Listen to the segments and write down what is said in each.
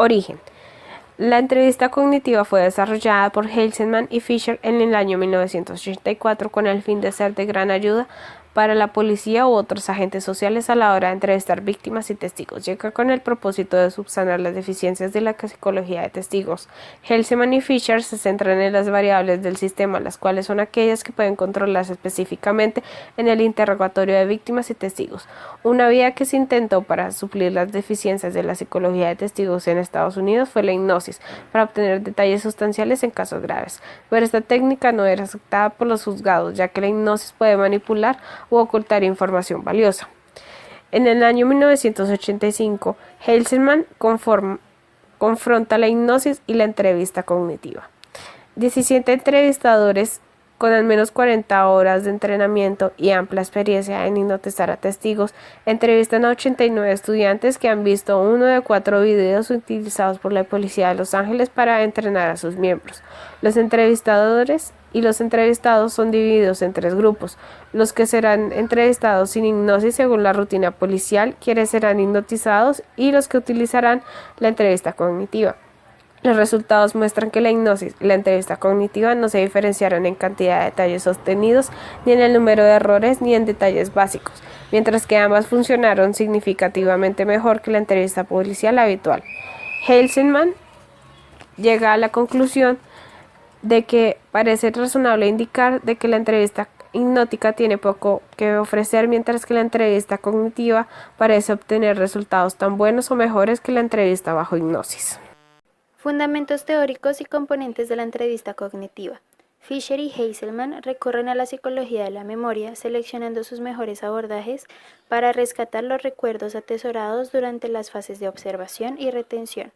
Origen. La entrevista cognitiva fue desarrollada por Heinzelman y Fisher en el año 1984 con el fin de ser de gran ayuda para la policía u otros agentes sociales a la hora de entrevistar víctimas y testigos, llega con el propósito de subsanar las deficiencias de la psicología de testigos. Heinzelman y Fisher se centran en las variables del sistema, las cuales son aquellas que pueden controlarse específicamente en el interrogatorio de víctimas y testigos. Una vía que se intentó para suplir las deficiencias de la psicología de testigos en Estados Unidos fue la hipnosis, para obtener detalles sustanciales en casos graves, pero esta técnica no era aceptada por los juzgados, ya que la hipnosis puede manipular u ocultar información valiosa. En el año 1985, Heinzelman confronta la hipnosis y la entrevista cognitiva. 17 entrevistadores con al menos 40 horas de entrenamiento y amplia experiencia en hipnotizar a testigos, entrevistan a 89 estudiantes que han visto uno de 4 videos utilizados por la policía de Los Ángeles para entrenar a sus miembros. Los entrevistadores y los entrevistados son divididos en 3 grupos: los que serán entrevistados sin hipnosis según la rutina policial, quienes serán hipnotizados, y los que utilizarán la entrevista cognitiva. Los resultados muestran que la hipnosis y la entrevista cognitiva no se diferenciaron en cantidad de detalles sostenidos, ni en el número de errores, ni en detalles básicos, mientras que ambas funcionaron significativamente mejor que la entrevista policial habitual. Heinzelman llega a la conclusión de que parece razonable indicar de que la entrevista hipnótica tiene poco que ofrecer, mientras que la entrevista cognitiva parece obtener resultados tan buenos o mejores que la entrevista bajo hipnosis. Fundamentos teóricos y componentes de la entrevista cognitiva. Fisher y Heinzelman recurren a la psicología de la memoria, seleccionando sus mejores abordajes para rescatar los recuerdos atesorados durante las fases de observación y retención,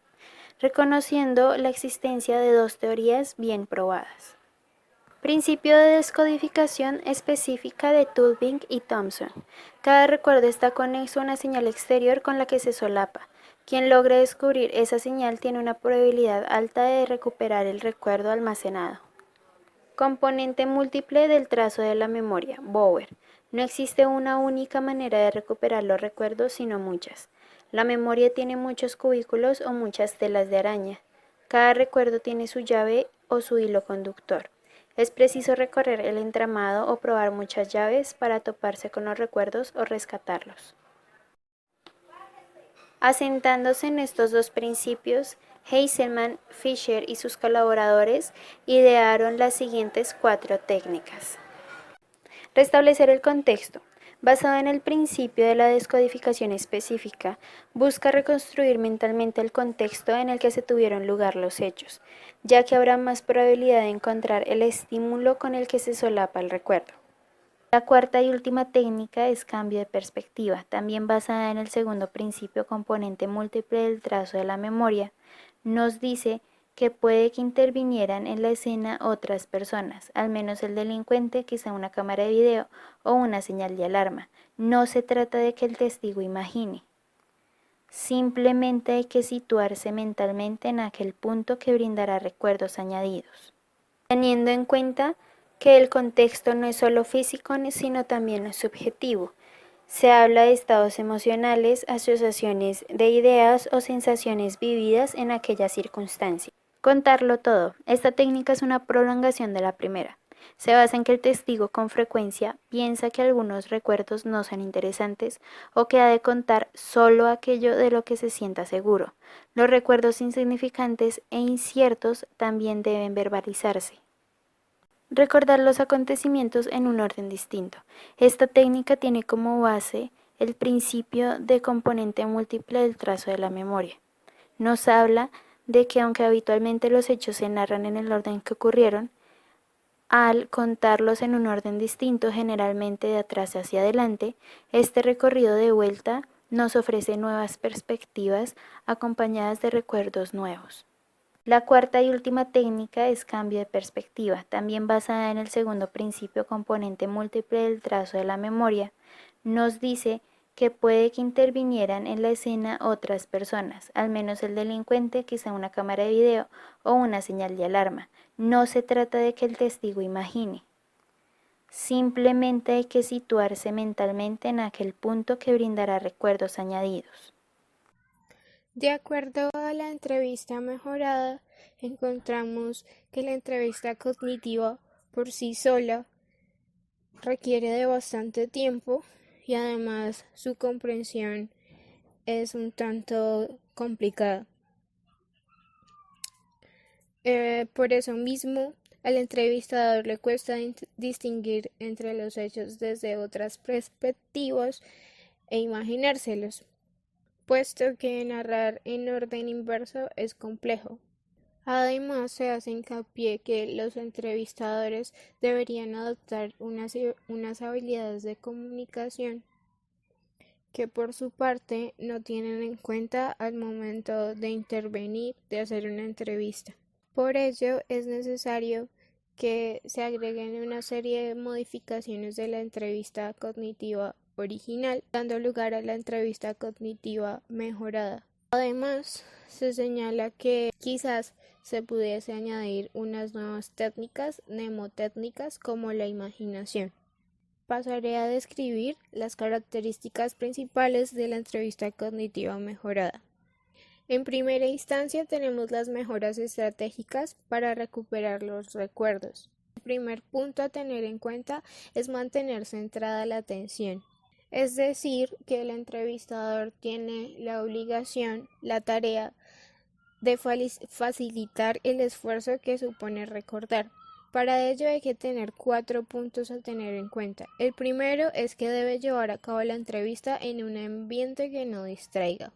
reconociendo la existencia de 2 teorías bien probadas. Principio de descodificación específica de Tubing y Thompson. Cada recuerdo está conexo a una señal exterior con la que se solapa. Quien logre descubrir esa señal tiene una probabilidad alta de recuperar el recuerdo almacenado. Componente múltiple del trazo de la memoria. Bower. No existe una única manera de recuperar los recuerdos, sino muchas. La memoria tiene muchos cubículos o muchas telas de araña. Cada recuerdo tiene su llave o su hilo conductor. Es preciso recorrer el entramado o probar muchas llaves para toparse con los recuerdos o rescatarlos. Asentándose en estos 2 principios, Heinzelman, Fisher y sus colaboradores idearon las siguientes 4 técnicas. Restablecer el contexto. Basado en el principio de la descodificación específica, busca reconstruir mentalmente el contexto en el que se tuvieron lugar los hechos, ya que habrá más probabilidad de encontrar el estímulo con el que se solapa el recuerdo. La cuarta y última técnica es cambio de perspectiva, también basada en el segundo principio componente múltiple del trazo de la memoria. Nos dice que puede que intervinieran en la escena otras personas, al menos el delincuente, quizá una cámara de video o una señal de alarma. No se trata de que el testigo imagine. Simplemente hay que situarse mentalmente en aquel punto que brindará recuerdos añadidos, teniendo en cuenta que el contexto no es solo físico, sino también subjetivo. Se habla de estados emocionales, asociaciones de ideas o sensaciones vividas en aquella circunstancia. Contarlo todo. Esta técnica es una prolongación de la primera. Se basa en que el testigo con frecuencia piensa que algunos recuerdos no son interesantes o que ha de contar solo aquello de lo que se sienta seguro. Los recuerdos insignificantes e inciertos también deben verbalizarse. Recordar los acontecimientos en un orden distinto. Esta técnica tiene como base el principio de componente múltiple del trazo de la memoria. Nos habla de que aunque habitualmente los hechos se narran en el orden que ocurrieron, al contarlos en un orden distinto, generalmente de atrás hacia adelante, este recorrido de vuelta nos ofrece nuevas perspectivas acompañadas de recuerdos nuevos. La cuarta y última técnica es cambio de perspectiva, también basada en el segundo principio componente múltiple del trazo de la memoria. Nos dice que puede que intervinieran en la escena otras personas, al menos el delincuente, quizá una cámara de video o una señal de alarma. No se trata de que el testigo imagine. Simplemente hay que situarse mentalmente en aquel punto que brindará recuerdos añadidos. De acuerdo a la entrevista mejorada, encontramos que la entrevista cognitiva por sí sola requiere de bastante tiempo y además su comprensión es un tanto complicada. Por eso mismo, al entrevistador le cuesta distinguir entre los hechos desde otras perspectivas e imaginárselos, puesto que narrar en orden inverso es complejo. Además, se hace hincapié que los entrevistadores deberían adoptar unas habilidades de comunicación que por su parte no tienen en cuenta al momento de intervenir, de hacer una entrevista. Por ello, es necesario que se agreguen una serie de modificaciones de la entrevista cognitiva original, dando lugar a la entrevista cognitiva mejorada. Además, se señala que quizás se pudiese añadir unas nuevas técnicas mnemotécnicas como la imaginación. Pasaré a describir las características principales de la entrevista cognitiva mejorada. En primera instancia tenemos las mejoras estratégicas para recuperar los recuerdos. El primer punto a tener en cuenta es mantener centrada la atención. Es decir, que el entrevistador tiene la obligación, la tarea de facilitar el esfuerzo que supone recordar. Para ello hay que tener 4 puntos a tener en cuenta. El primero es que debe llevar a cabo la entrevista en un ambiente que no distraiga.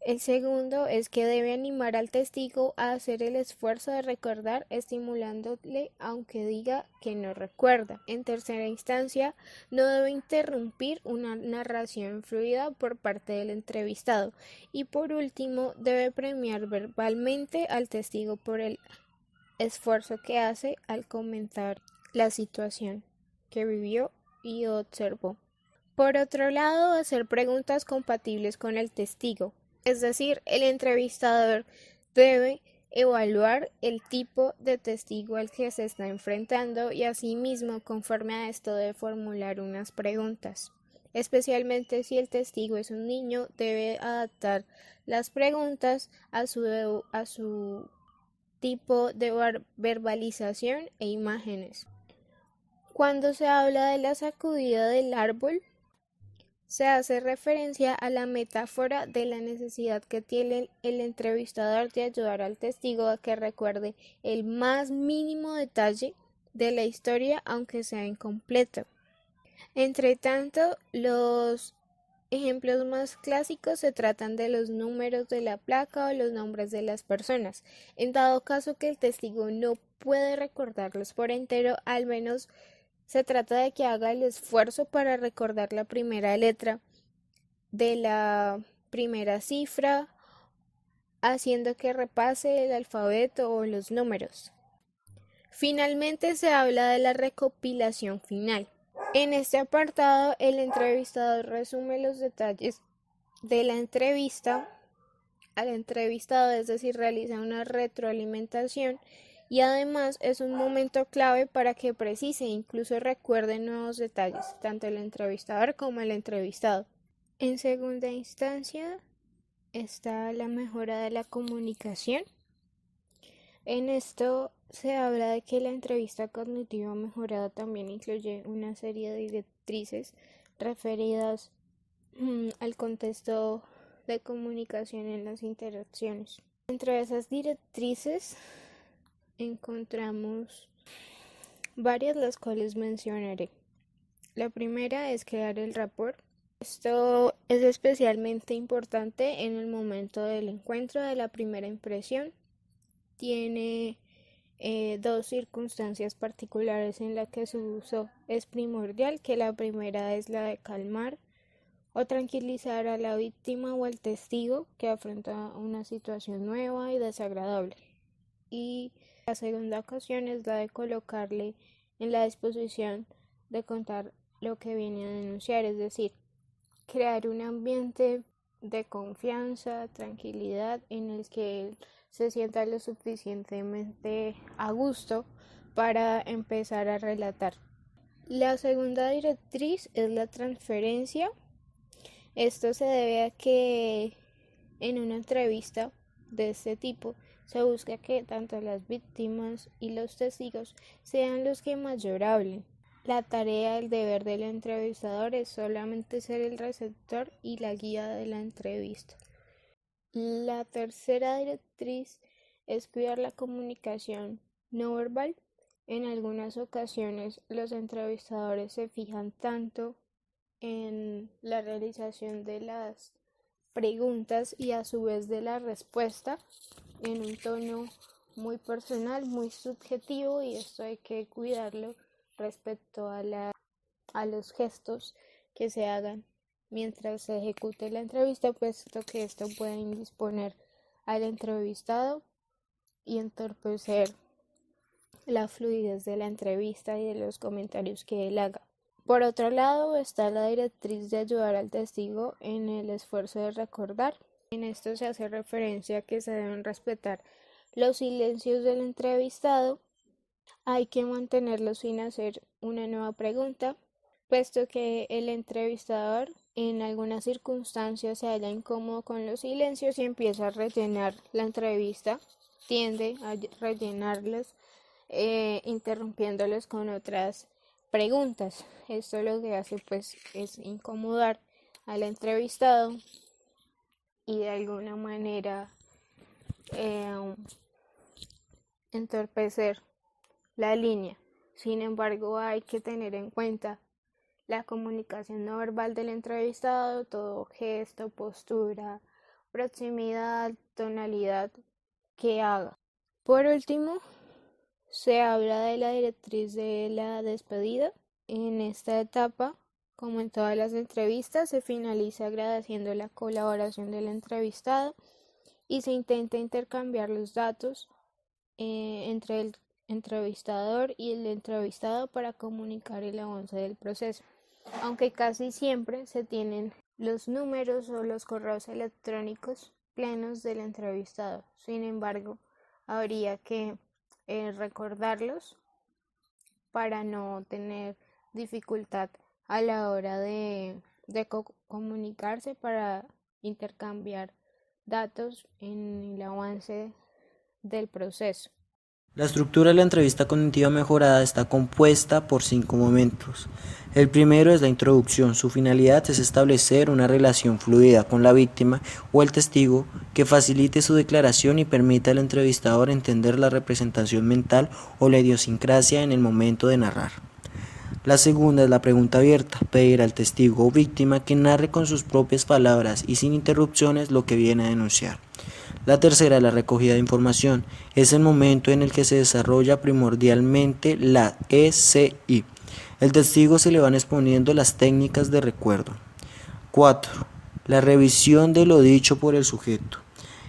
El segundo es que debe animar al testigo a hacer el esfuerzo de recordar, estimulándole aunque diga que no recuerda. En tercera instancia, no debe interrumpir una narración fluida por parte del entrevistado. Y por último, debe premiar verbalmente al testigo por el esfuerzo que hace al comentar la situación que vivió y observó. Por otro lado, hacer preguntas compatibles con el testigo. Es decir, el entrevistador debe evaluar el tipo de testigo al que se está enfrentando y asimismo, conforme a esto, debe formular unas preguntas. Especialmente si el testigo es un niño, debe adaptar las preguntas a su tipo de verbalización e imágenes. Cuando se habla de la sacudida del árbol, se hace referencia a la metáfora de la necesidad que tiene el entrevistador de ayudar al testigo a que recuerde el más mínimo detalle de la historia, aunque sea incompleto. Entre tanto, los ejemplos más clásicos se tratan de los números de la placa o los nombres de las personas. En dado caso que el testigo no puede recordarlos por entero, al menos se trata de que haga el esfuerzo para recordar la primera letra de la primera cifra, haciendo que repase el alfabeto o los números. Finalmente se habla de la recopilación final. En este apartado, el entrevistador resume los detalles de la entrevista al entrevistado, es decir, realiza una retroalimentación y además es un momento clave para que precise e incluso recuerde nuevos detalles, tanto el entrevistador como el entrevistado. En segunda instancia está la mejora de la comunicación. En esto se habla de que la entrevista cognitiva mejorada también incluye una serie de directrices referidas al contexto de comunicación en las interacciones. Entre esas directrices encontramos varias, las cuales mencionaré. La primera es crear el rapport. Esto es especialmente importante en el momento del encuentro, de la primera impresión. Tiene dos circunstancias particulares en las que su uso es primordial, que la primera es la de calmar o tranquilizar a la víctima o al testigo que afronta una situación nueva y desagradable. Y la segunda ocasión es la de colocarle en la disposición de contar lo que viene a denunciar, es decir, crear un ambiente de confianza, tranquilidad, en el que él se sienta lo suficientemente a gusto para empezar a relatar. La segunda directriz es la transferencia. Esto se debe a que En una entrevista de este tipo, se busca que tanto las víctimas y los testigos sean los que mayor hablen. La tarea, el deber del entrevistador es solamente ser el receptor y la guía de la entrevista. La tercera directriz es cuidar la comunicación no verbal. En algunas ocasiones, los entrevistadores se fijan tanto en la realización de las preguntas y a su vez de la respuesta en un tono muy personal, muy subjetivo, y esto hay que cuidarlo respecto a los gestos que se hagan mientras se ejecute la entrevista, puesto que esto puede indisponer al entrevistado y entorpecer la fluidez de la entrevista y de los comentarios que él haga. Por otro lado, está la directriz de ayudar al testigo en el esfuerzo de recordar. En esto se hace referencia a que se deben respetar los silencios del entrevistado. Hay que mantenerlos sin hacer una nueva pregunta, puesto que el entrevistador en algunas circunstancias se halla incómodo con los silencios y empieza a rellenar la entrevista, tiende a rellenarlos, interrumpiéndolos con otras preguntas. Esto lo que hace pues es incomodar al entrevistado y de alguna manera entorpecer la línea. Sin embargo, hay que tener en cuenta la comunicación no verbal del entrevistado, todo gesto, postura, proximidad, tonalidad que haga. Por último, se habla de la directriz de la despedida. En esta etapa, como en todas las entrevistas, se finaliza agradeciendo la colaboración del entrevistado y se intenta intercambiar los datos entre el entrevistador y el entrevistado para comunicar el avance del proceso. Aunque casi siempre se tienen los números o los correos electrónicos plenos del entrevistado. Sin embargo, habría que recordarlos para no tener dificultad a la hora de comunicarse para intercambiar datos en el avance del proceso. La estructura de la entrevista cognitiva mejorada está compuesta por 5 momentos. El primero es la introducción. Su finalidad es establecer una relación fluida con la víctima o el testigo que facilite su declaración y permita al entrevistador entender la representación mental o la idiosincrasia en el momento de narrar. La segunda es la pregunta abierta, pedir al testigo o víctima que narre con sus propias palabras y sin interrupciones lo que viene a denunciar. La tercera es la recogida de información, es el momento en el que se desarrolla primordialmente la ECI. El testigo se le van exponiendo las técnicas de recuerdo. 4. La revisión de lo dicho por el sujeto.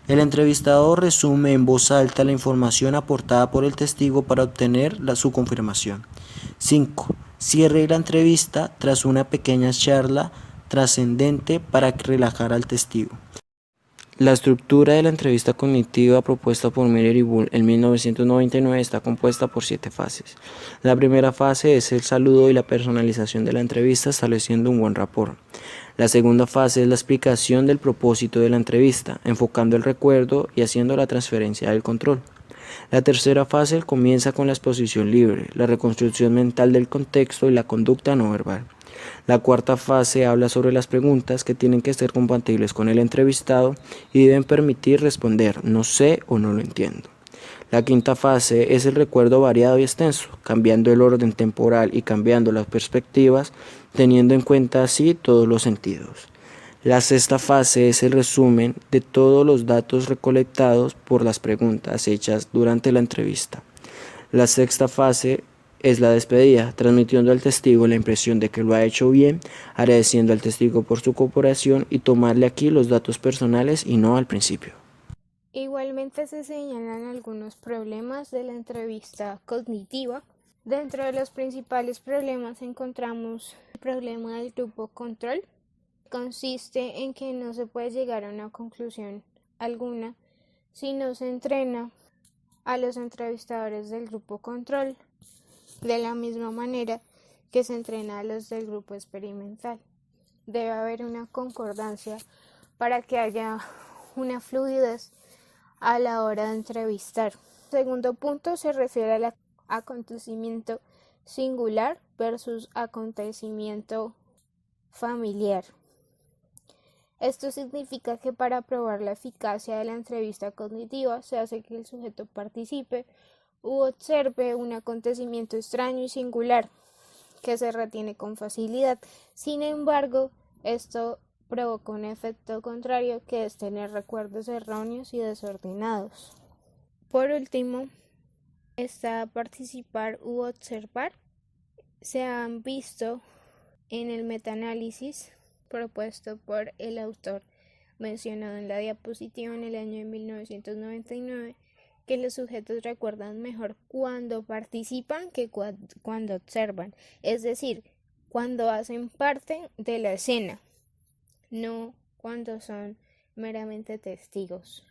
El entrevistador resume en voz alta la información aportada por el testigo para obtener su confirmación. 5. Cierre de la entrevista tras una pequeña charla trascendente para relajar al testigo. La estructura de la entrevista cognitiva propuesta por Miller y Bull en 1999 está compuesta por 7 fases. La primera fase es el saludo y la personalización de la entrevista, estableciendo un buen rapport. La segunda fase es la explicación del propósito de la entrevista, enfocando el recuerdo y haciendo la transferencia del control. La tercera fase comienza con la exposición libre, la reconstrucción mental del contexto y la conducta no verbal. La cuarta fase habla sobre las preguntas que tienen que ser compatibles con el entrevistado y deben permitir responder no sé o no lo entiendo. La quinta fase es el recuerdo variado y extenso, cambiando el orden temporal y cambiando las perspectivas, teniendo en cuenta así todos los sentidos. La sexta fase es el resumen de todos los datos recolectados por las preguntas hechas durante la entrevista. La sexta fase es la despedida, transmitiendo al testigo la impresión de que lo ha hecho bien, agradeciendo al testigo por su cooperación y tomarle aquí los datos personales y no al principio. Igualmente se señalan algunos problemas de la entrevista cognitiva. Dentro de los principales problemas encontramos el problema del grupo control. Consiste en que no se puede llegar a una conclusión alguna si no se entrena a los entrevistadores del grupo control de la misma manera que se entrena a los del grupo experimental. Debe haber una concordancia para que haya una fluidez a la hora de entrevistar. El segundo punto se refiere al acontecimiento singular versus acontecimiento familiar. Esto significa que para probar la eficacia de la entrevista cognitiva se hace que el sujeto participe u observe un acontecimiento extraño y singular que se retiene con facilidad. Sin embargo, esto provoca un efecto contrario, que es tener recuerdos erróneos y desordenados. Por último, está participar u observar. Se han visto en el metaanálisis propuesto por el autor mencionado en la diapositiva en el año de 1999, que los sujetos recuerdan mejor cuando participan que cuando observan, es decir, cuando hacen parte de la escena, no cuando son meramente testigos.